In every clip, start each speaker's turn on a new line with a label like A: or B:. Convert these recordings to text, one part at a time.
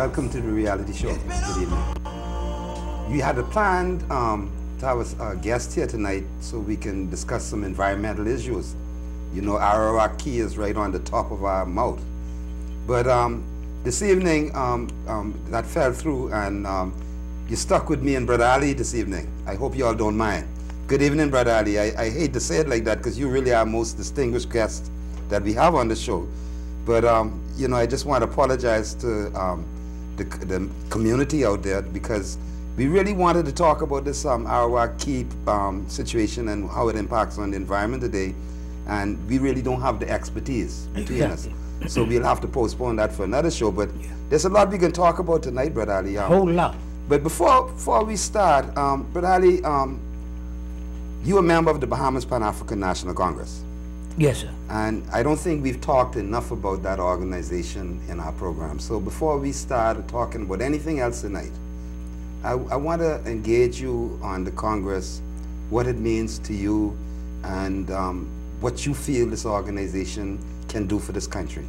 A: Welcome to the reality show. Good evening. We had a planned to have a guest here tonight so we can discuss some environmental issues. You know, our key is right on the top of our mouth. But this evening, that fell through, and you stuck with me and Brother Ali this evening. I hope you all don't mind. Good evening, Brother Ali. I hate to say it like that because you really are our most distinguished guest that we have on the show. But, you know, I just want to apologize to the community out there because we really wanted to talk about this Arawak Key situation and how it impacts on the environment today. And we really don't have the expertise between us. So we'll have to postpone that for another show. But there's a lot we can talk about tonight, Brother Ali.
B: Whole lot.
A: But before we start, Brother Ali, you're a member of the Bahamas Pan-African National Congress.
B: Yes, sir.
A: And I don't think we've talked enough about that organization in our program. So before we start talking about anything else tonight, I want to engage you on the Congress, what it means to you, and what you feel this organization can do for this country.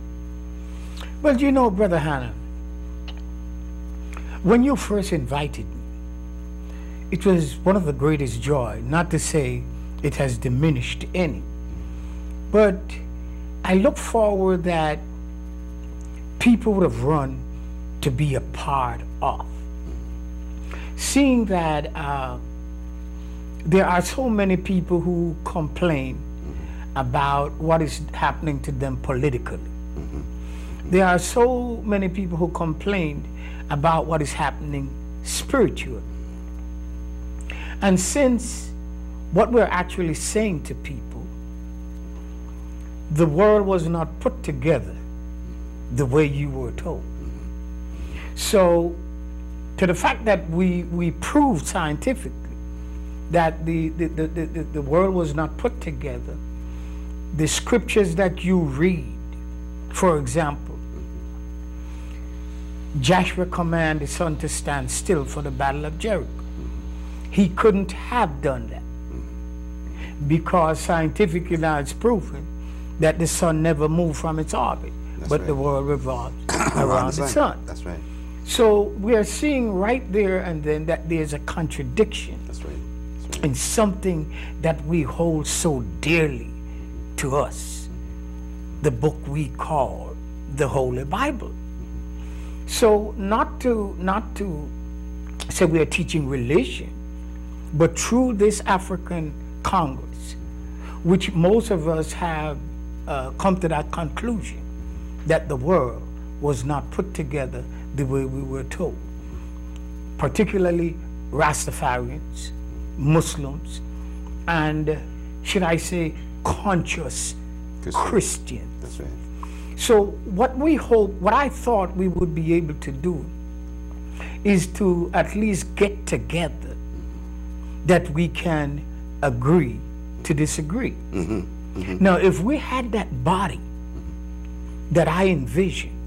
B: Well, you know, Brother Hannah, when you first invited me, it was one of the greatest joy, not to say it has diminished any. But I look forward that people would have run to be a part of. Seeing that there are so many people who complain about what is happening to them politically. There are so many people who complain about what is happening spiritually. And since what we're actually saying to people, the world was not put together the way you were told. So, to the fact that we proved scientifically that the world was not put together, the scriptures that you read, for example, Joshua commanded the sun to stand still for the battle of Jericho. He couldn't have done that because scientifically now it's proven that the sun never moved from its orbit, but the world revolves around the sun.
A: That's right.
B: So we are seeing right there and then that there's a contradiction in something that we hold so dearly to us, the book we call the Holy Bible. So not to say we are teaching religion, but through this African Congress, which most of us have come to that conclusion that the world was not put together the way we were told, particularly Rastafarians, Muslims, and should I say conscious Christians.
A: That's right.
B: So what we hope, what I thought we would be able to do is to at least get together that we can agree to disagree. Now, if we had that body that I envisioned,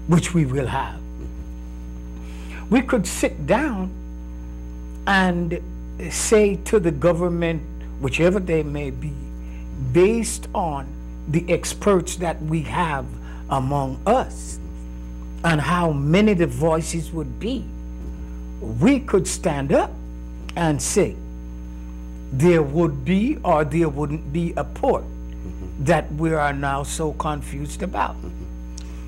B: which we will have, we could sit down and say to the government, whichever they may be, based on the experts that we have among us and how many the voices would be, we could stand up and say, there would be or there wouldn't be a port that we are now so confused about.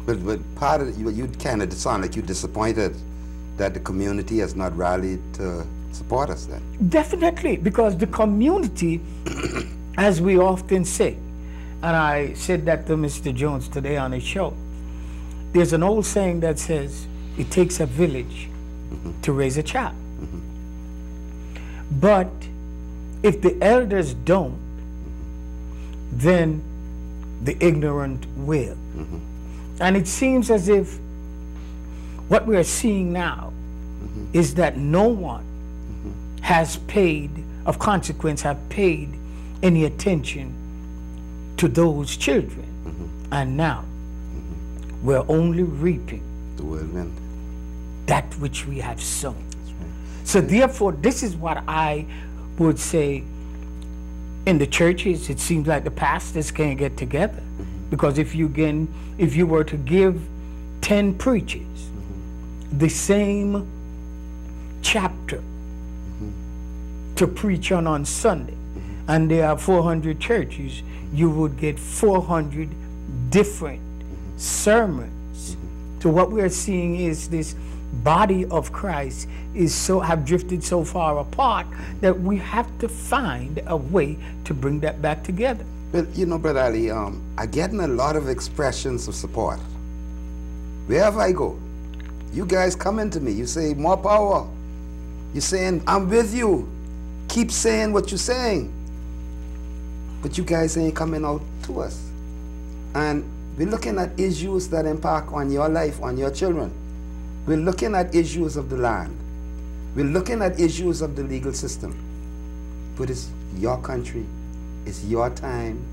A: But part of it, you kind of sound like you're disappointed that the community has not rallied to support us then.
B: Definitely, because the community, as we often say, and I said that to Mr. Jones today on his show, there's an old saying that says, it takes a village to raise a child. But if the elders don't, then the ignorant will. And it seems as if what we are seeing now is that no one has paid, of consequence, have paid any attention to those children. And now we're only reaping
A: the whirlwind,
B: that which we have sown. So therefore, this is what I would say. In the churches, it seems like the pastors can't get together, because if you were to give 10 preachers, the same chapter to preach on Sunday, and there are 400 churches, you would get 400 different sermons. So what we're seeing is this body of Christ have drifted so far apart that we have to find a way to bring that back together.
A: But you know, Brother Ali, I'm getting a lot of expressions of support. Wherever I go, you guys coming to me, you say, more power. You're saying, I'm with you. Keep saying what you're saying. But you guys ain't coming out to us. And we're looking at issues that impact on your life, on your children. We're looking at issues of the land. We're looking at issues of the legal system. But it's your country. It's your time.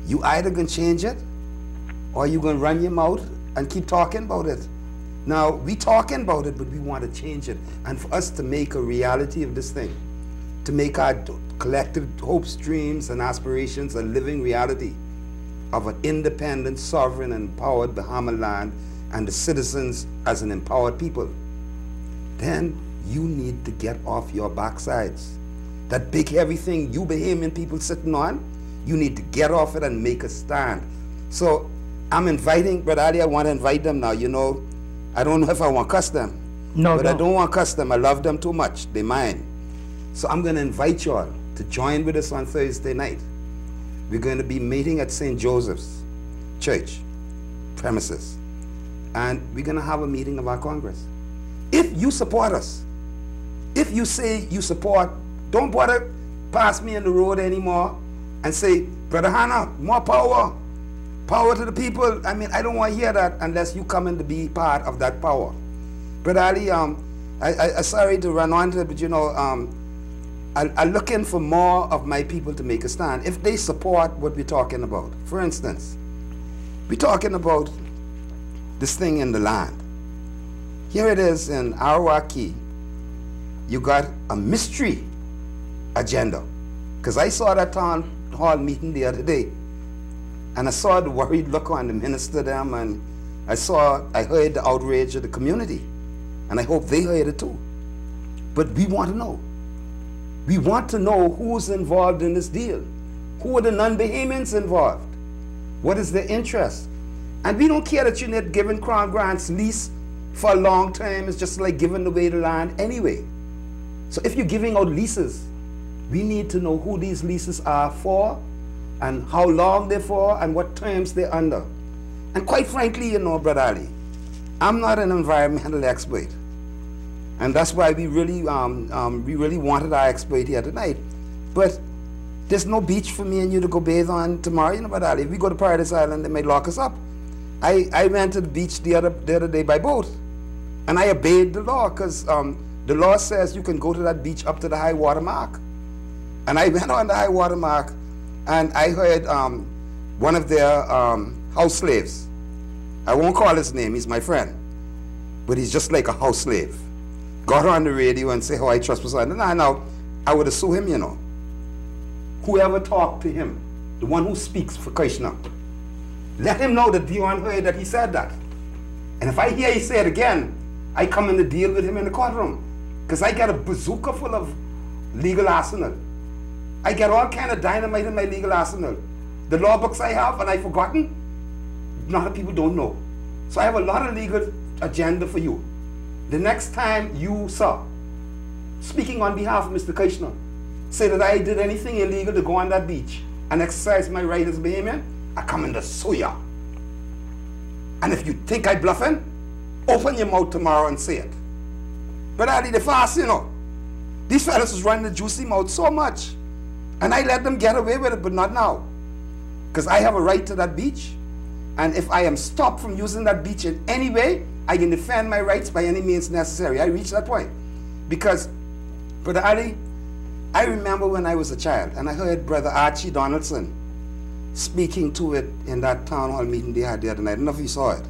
A: You either gonna change it, or you gonna run your mouth and keep talking about it. Now, we talking about it, but we want to change it. And for us to make a reality of this thing, to make our collective hopes, dreams, and aspirations a living reality of an independent, sovereign, and empowered Bahama land, and the citizens as an empowered people, then you need to get off your backsides. That big heavy thing you Bahamian people sitting on, you need to get off it and make a stand. So I'm inviting, Brother Ali, I want to invite them now. You know, I don't know if I want to cuss them.
B: No,
A: but I don't want to cuss them. I love them too much. They're mine. So I'm going to invite you all to join with us on Thursday night. We're going to be meeting at St. Joseph's Church premises. And we're going to have a meeting of our Congress. If you support us, if you say you support, don't bother pass me in the road anymore and say, Brother Hannah, more power. Power to the people. I mean, I don't want to hear that unless you come in to be part of that power. Brother Ali, I'm sorry to run on to it, but you know, I'm looking for more of my people to make a stand. If they support what we're talking about. For instance, we're talking about this thing in the land. Here it is in Arawaki. You got a mystery agenda. Because I saw that town hall meeting the other day. And I saw the worried look on the minister them, and I heard the outrage of the community. And I hope they heard it too. But we want to know. We want to know who's involved in this deal. Who are the non-Bahamians involved? What is their interest? And we don't care that you're not giving Crown Grants lease for a long time. It's just like giving away the land anyway. So if you're giving out leases, we need to know who these leases are for, and how long they're for, and what terms they're under. And quite frankly, you know, Brother Ali, I'm not an environmental expert. And that's why we really wanted our expert here tonight. But there's no beach for me and you to go bathe on tomorrow, you know, Brother Ali. If we go to Paradise Island, they may lock us up. I went to the beach the other day by boat, and I obeyed the law, because the law says you can go to that beach up to the high water mark. And I went on the high water mark, and I heard one of their house slaves. I won't call his name, he's my friend, but he's just like a house slave. Got on the radio and say, oh, I trust person. No, I would have sued him, you know. Whoever talked to him, the one who speaks for Krishna, let him know that Dion heard that he said that. And if I hear he say it again, I come in to deal with him in the courtroom. Because I got a bazooka full of legal arsenal. I get all kind of dynamite in my legal arsenal. The law books I have, and I've forgotten, a lot of people don't know. So I have a lot of legal agenda for you. The next time you, sir, speaking on behalf of Mr. Krishna, say that I did anything illegal to go on that beach and exercise my right as a Bahamian, I come in to sue ya. And if you think I bluffing, open your mouth tomorrow and say it. But I did it fast, you know. These fellas was running the juicy mouth so much. And I let them get away with it, but not now. Because I have a right to that beach. And if I am stopped from using that beach in any way, I can defend my rights by any means necessary. I reached that point. Because, Brother Ali, I remember when I was a child, and I heard Brother Archie Donaldson speaking to it in that town hall meeting they had the other night. I don't know if you saw it.